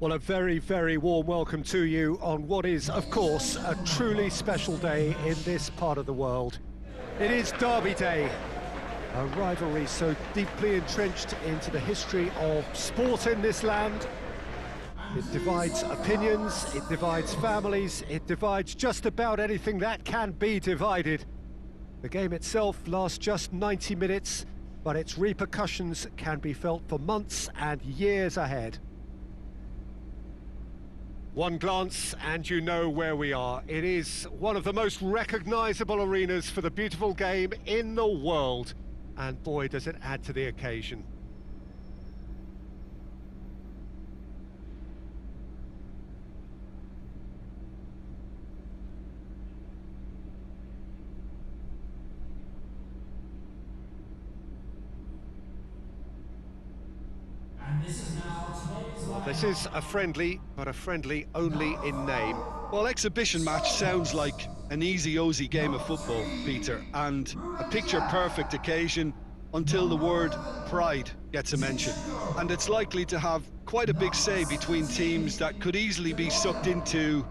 Well, a very, very warm welcome to you on what is, of course, a truly special day in this part of the world. It is Derby Day, a rivalry so deeply entrenched into the history of sport in this land. It divides opinions, it divides families, it divides just about anything that can be divided. The game itself lasts just 90 minutes, but its repercussions can be felt for months and years ahead. One glance and you know where we are. It is one of the most recognisable arenas for the beautiful game in the world. And boy, does it add to the occasion. This is a friendly, but a friendly only in name. Well, exhibition match sounds like an easy-ozy game of football, Peter, and a picture-perfect occasion until the word pride gets a mention. And it's likely to have quite a big say between teams that could easily be sucked into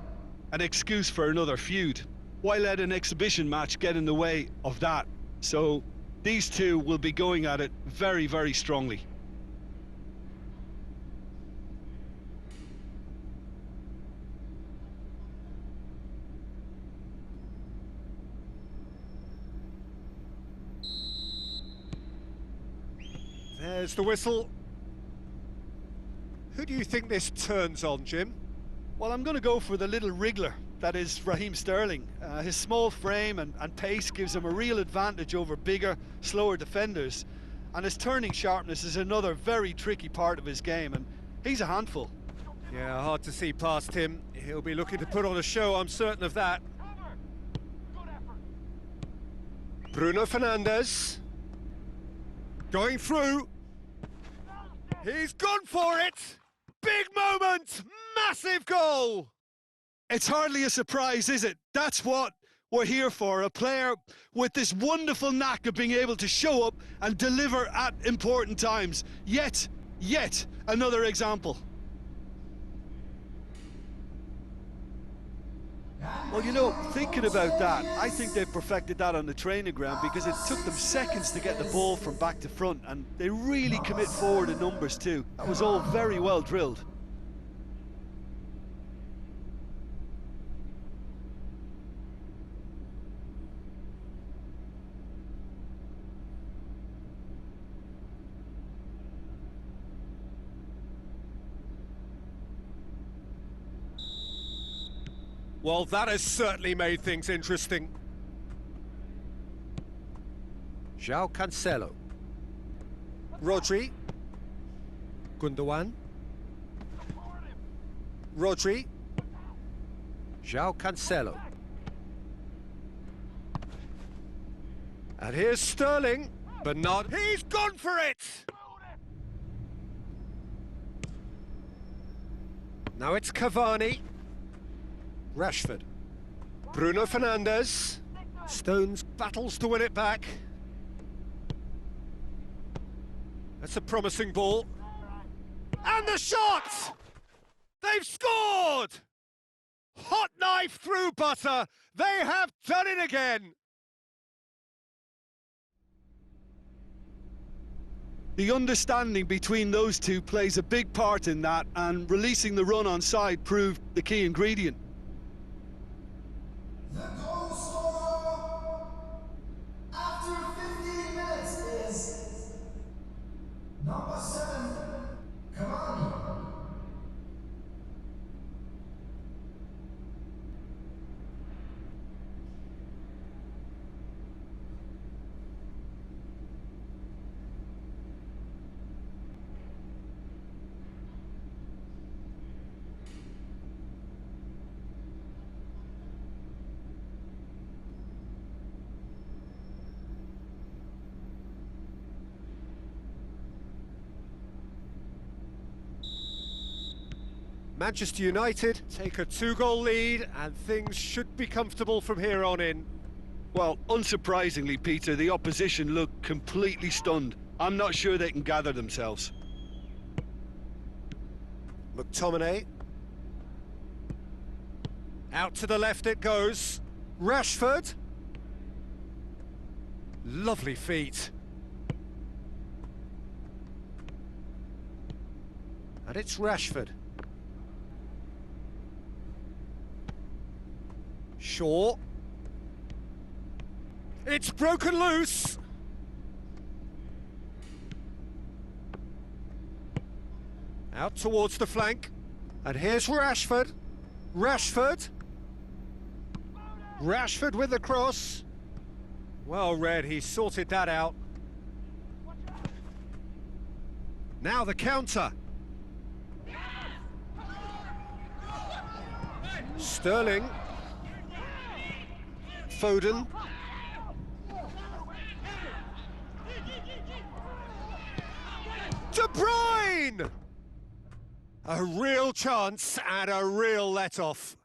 an excuse for another feud. Why let an exhibition match get in the way of that? So these two will be going at it very, very strongly. There's the whistle. Who do you think this turns on, Jim? Well, I'm going to go for the little wriggler that is Raheem Sterling. His small frame and pace gives him a real advantage over bigger, slower defenders. And his turning sharpness is another very tricky part of his game, and he's a handful. Yeah, hard to see past him. He'll be looking to put on a show, I'm certain of that. Bruno Fernandes. Going through. He's gone for it! Big moment! Massive goal! It's hardly a surprise, is it? That's what we're here for. A player with this wonderful knack of being able to show up and deliver at important times. Yet another example. Well, you know, thinking about that, I think they've perfected that on the training ground because it took them seconds to get the ball from back to front, and they really commit forward in numbers too. That was all very well drilled. Well, that has certainly made things interesting. João Cancelo. Rodri. Gundogan. Rodri. João Cancelo. And here's Sterling, but not... He's gone for it! Now it's Cavani. Rashford. Bruno Fernandes. Stones battles to win it back. That's a promising ball. And the shot! They've scored! Hot knife through butter. They have done it again. The understanding between those two plays a big part in that, and releasing the run on side proved the key ingredient. The goal scorer after 15 minutes is number 7, Cavani. Manchester United take a 2-goal lead and things should be comfortable from here on in. Well, unsurprisingly, Peter, the opposition look completely stunned. I'm not sure they can gather themselves. McTominay. Out to the left it goes. Rashford. Lovely feet. And it's Rashford. Shaw. It's broken loose. Out towards the flank. And here's Rashford. Rashford. Rashford with the cross. Well read, he sorted that out. Now the counter. Sterling. Foden. De Bruyne! A real chance and a real let-off.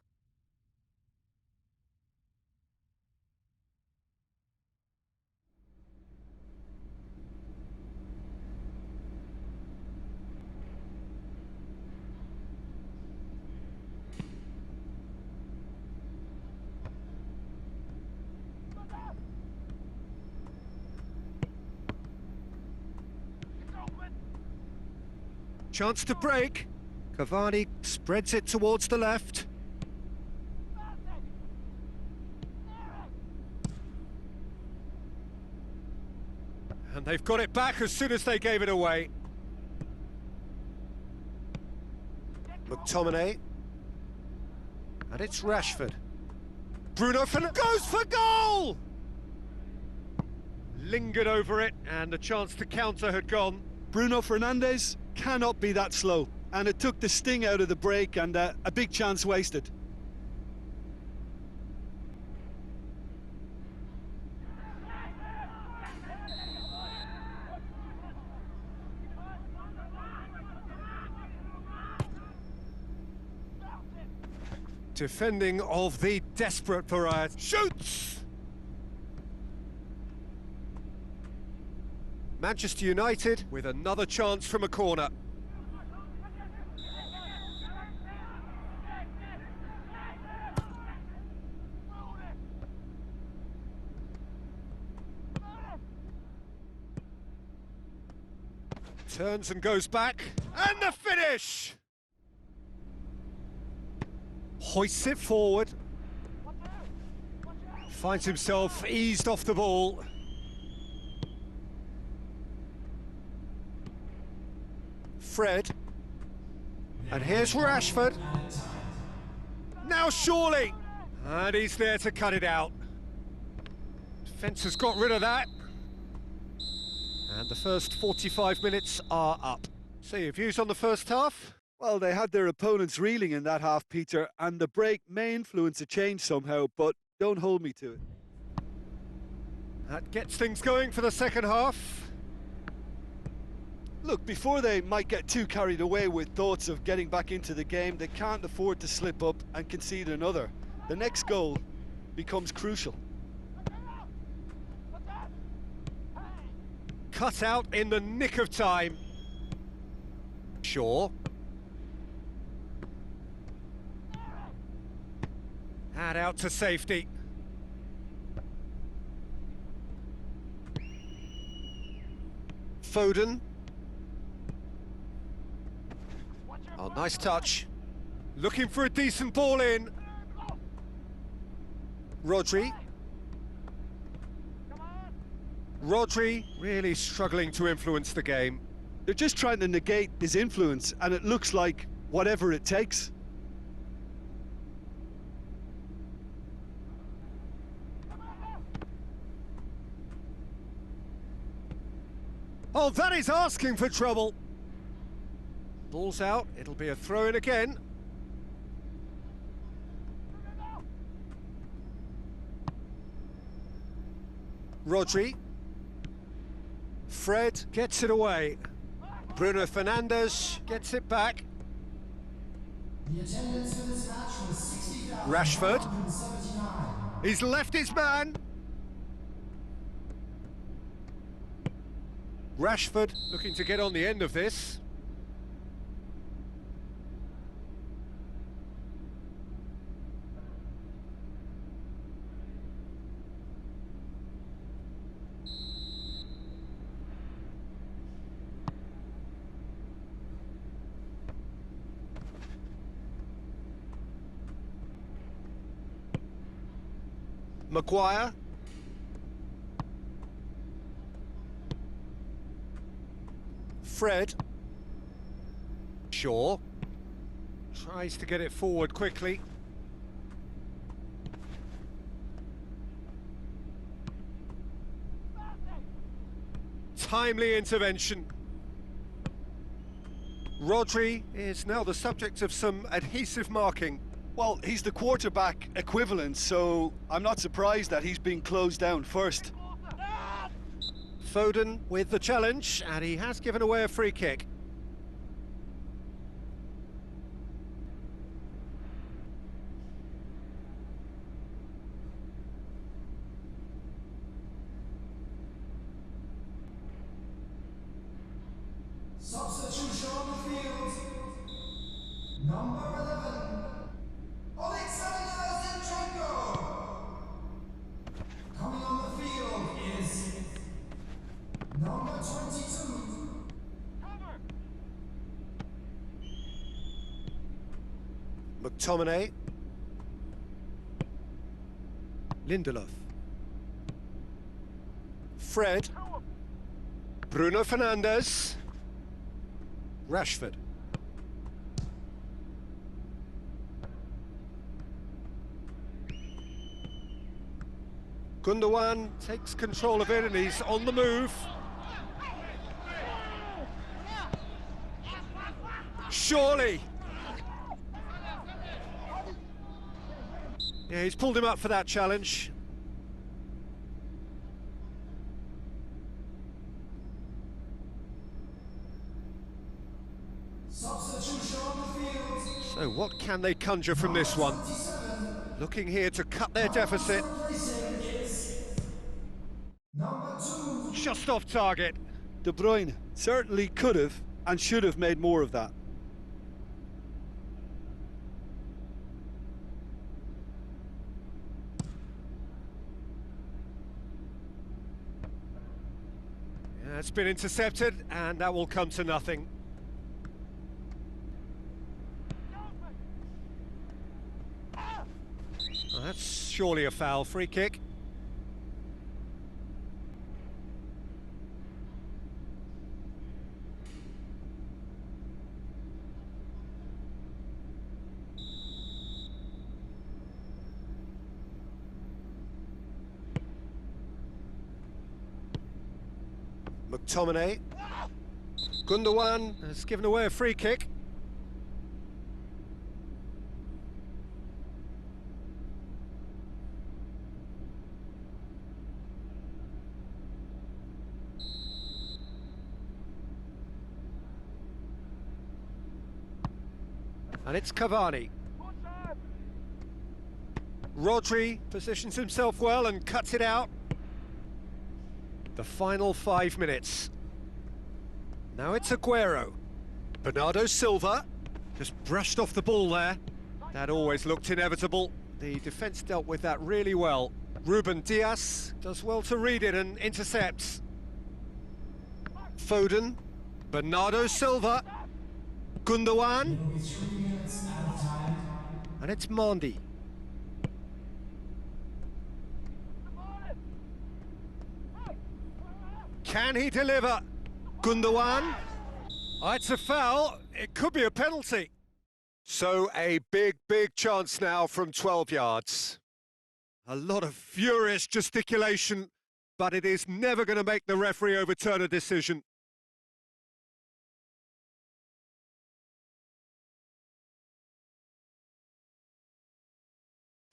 Chance to break. Cavani spreads it towards the left. And they've got it back as soon as they gave it away. McTominay. And it's Rashford. Bruno goes for goal! Lingered over it, and the chance to counter had gone. Bruno Fernandes cannot be that slow, and it took the sting out of the break, and a big chance wasted. Defending of the desperate variety. Shoots! Manchester United with another chance from a corner. Turns and goes back, and the finish! Hoists it forward. Finds himself eased off the ball. Fred. And here's Rashford. Now surely! And he's there to cut it out. Defence has got rid of that. And the first 45 minutes are up. So your views on the first half? Well, they had their opponents reeling in that half, Peter, and the break may influence a change somehow, but don't hold me to it. That gets things going for the second half. Look, before they might get too carried away with thoughts of getting back into the game, they can't afford to slip up and concede another. The next goal becomes crucial. Cut out in the nick of time. Shaw. And out to safety. Foden. Oh, nice touch. Looking for a decent ball in. Rodri. Rodri really struggling to influence the game. They're just trying to negate his influence, and it looks like whatever it takes. Oh, that is asking for trouble. Ball's out, it'll be a throw-in again. Rodri. Fred gets it away. Bruno Fernandes gets it back. The attendance for this match was 60,079. Rashford. He's left his man. Rashford looking to get on the end of this. Maguire. Fred. Shaw. Tries to get it forward quickly. Timely intervention. Rodri is now the subject of some adhesive marking. Well, he's the quarterback equivalent, so I'm not surprised that he's been closed down first. Foden with the challenge, and he has given away a free kick. Substitution on the field. Number 11. Alexander Zinchenko. Coming on the field is number 22. McTominay. Lindelof. Fred. Bruno Fernandes. Rashford. Gundogan takes control of it and he's on the move. Surely. Yeah, he's pulled him up for that challenge. Substitution on the field. So what can they conjure from this one? Looking here to cut their deficit. Number 2. Just off target. De Bruyne certainly could have and should have made more of that. Yeah, it's been intercepted and that will come to nothing. Well, that's surely a foul. Free kick. McTominay. Gundogan has given away a free kick. And it's Cavani. Rodri positions himself well and cuts it out. The final 5 minutes. Now it's Aguero. Bernardo Silva just brushed off the ball there. That always looked inevitable. The defence dealt with that really well. Ruben Dias does well to read it and intercepts. Foden. Bernardo Silva. Gundogan. And it's Mandy. Can he deliver? Gundogan. Oh, it's a foul. It could be a penalty. So a big chance now from 12 yards. A lot of furious gesticulation, but it is never going to make the referee overturn a decision.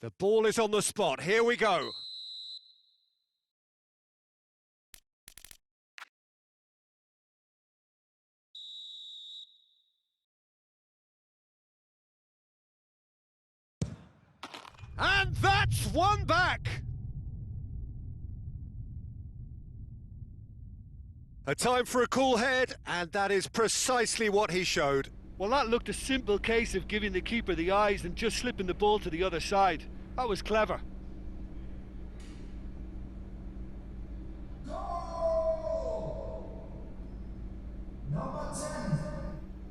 The ball is on the spot. Here we go. And that's one back! A time for a cool head, and that is precisely what he showed. Well, that looked a simple case of giving the keeper the eyes and just slipping the ball to the other side. That was clever. Goal! Number 10.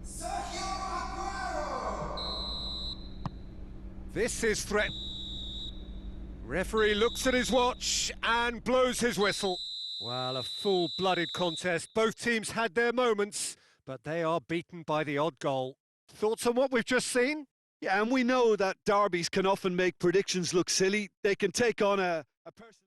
Sergio Aguero. This is threat. Referee looks at his watch and blows his whistle. Well, a full-blooded contest. Both teams had their moments, but they are beaten by the odd goal. Thoughts on what we've just seen? Yeah, and we know that derbies can often make predictions look silly. They can take on a person...